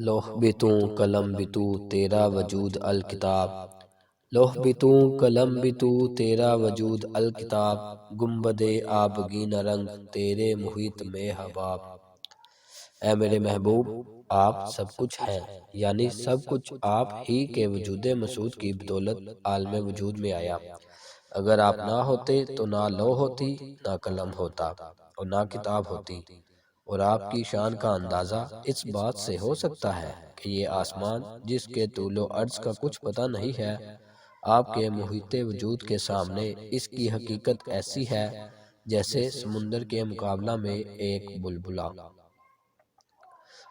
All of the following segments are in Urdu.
لوح بتوں قلم بتوں تیرا وجود الکتاب، لوح بتوں قلم بتوں تیرا وجود الکتاب، گنبد آبگینہ رنگ تیرے محیط میں حباب۔ اے میرے محبوب، آپ سب کچھ ہیں، یعنی سب کچھ آپ ہی کے وجود مسعود کی بدولت عالم وجود میں آیا۔ اگر آپ نہ ہوتے تو نہ لوح ہوتی، نہ قلم ہوتا اور نہ کتاب ہوتی۔ اور آپ کی شان کا اندازہ اس بات سے ہو سکتا ہے کہ یہ آسمان جس کے طول و عرض کا کچھ پتہ نہیں ہے، آپ کے محیط وجود کے سامنے اس کی حقیقت ایسی ہے جیسے سمندر کے مقابلہ میں ایک بلبلہ۔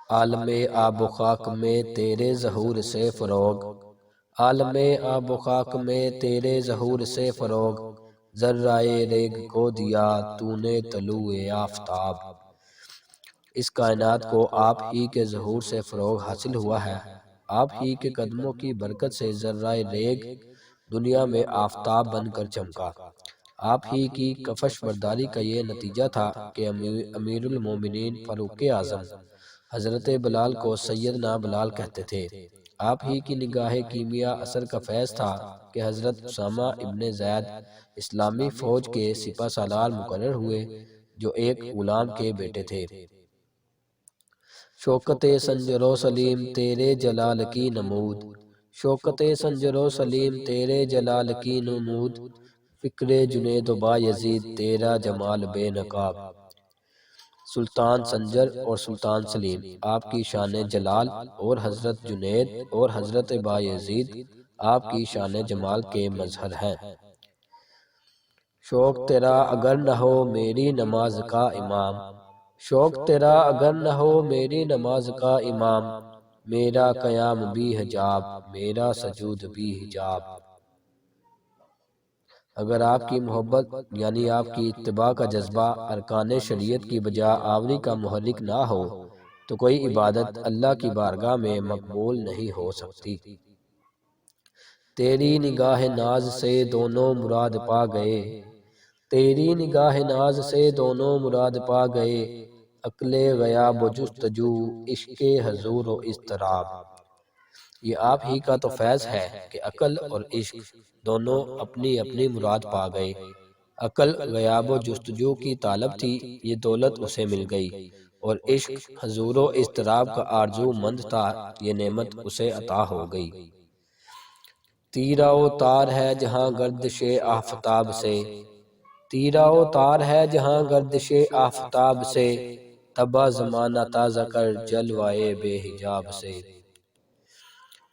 عالم آب و خاک میں تیرے ظہور سے فروغ، عالم آب و خاک میں تیرے ظہور سے فروغ، ذرۂ ریگ کو دیا تو نے طلوع آفتاب۔ اس کائنات کو آپ ہی کے ظہور سے فروغ حاصل ہوا ہے، آپ ہی کے قدموں کی برکت سے ذرۂ ریگ دنیا میں آفتاب بن کر چمکا۔ آپ ہی کی کفش برداری کا یہ نتیجہ تھا کہ امیر المومنین فاروق اعظم حضرت بلال کو سیدنا بلال کہتے تھے۔ آپ ہی کی نگاہ کیمیا اثر کا فیض تھا کہ حضرت اسامہ ابن زید اسلامی فوج کے سپہ سالار مقرر ہوئے جو ایک غلام کے بیٹے تھے۔ شوکت سنجر و سلیم تیرے جلال کی نمود، شوکت سنجر و سلیم تیرے جلال کی نمود، فکر جنید و بایزید تیرا جمال بے نقاب۔ سلطان سنجر اور سلطان سلیم آپ کی شان جلال اور حضرت جنید اور حضرت بایزید آپ کی شان جمال کے مظہر ہیں۔ شوق تیرا اگر نہ ہو میری نماز کا امام، شوق تیرا اگر نہ ہو میری نماز کا امام، میرا قیام بھی حجاب میرا سجود بھی حجاب۔ اگر آپ کی محبت یعنی آپ کی اتباع کا جذبہ ارکان شریعت کی بجا آوری کا محرک نہ ہو تو کوئی عبادت اللہ کی بارگاہ میں مقبول نہیں ہو سکتی۔ تیری نگاہ ناز سے دونوں مراد پا گئے، تیری نگاہ ناز سے دونوں مراد پا گئے، عقل غیاب و جستجو عشق حضور و اضطراب۔ یہ آپ ہی کا تو فیض ہے کہ عقل اور عشق دونوں اپنی اپنی مراد پا گئے۔ عقل غیاب و جستجو کی طالب تھی، یہ دولت اسے مل گئی، اور عشق حضور و اضطراب کا آرزو مند تھا، یہ نعمت اسے عطا ہو گئی۔ تیرا و تار ہے جہاں گردش آفتاب سے، تیرا و تار ہے جہاں گردش آفتاب سے، طبع زمانہ تازہ کر جلوہ بے حجاب سے۔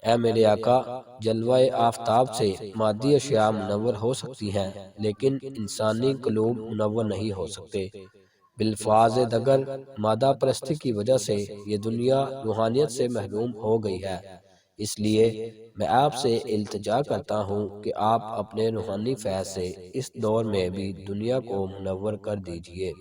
اے میرے آقا، جلوہ آفتاب سے مادی اشیاء منور ہو سکتی ہیں لیکن انسانی قلوب منور نہیں ہو سکتے۔ بالفاظ دگر مادہ پرستی کی وجہ سے یہ دنیا روحانیت سے محروم ہو گئی ہے، اس لیے میں آپ سے التجا کرتا ہوں کہ آپ اپنے روحانی فیض سے اس دور میں بھی دنیا کو منور کر دیجئے۔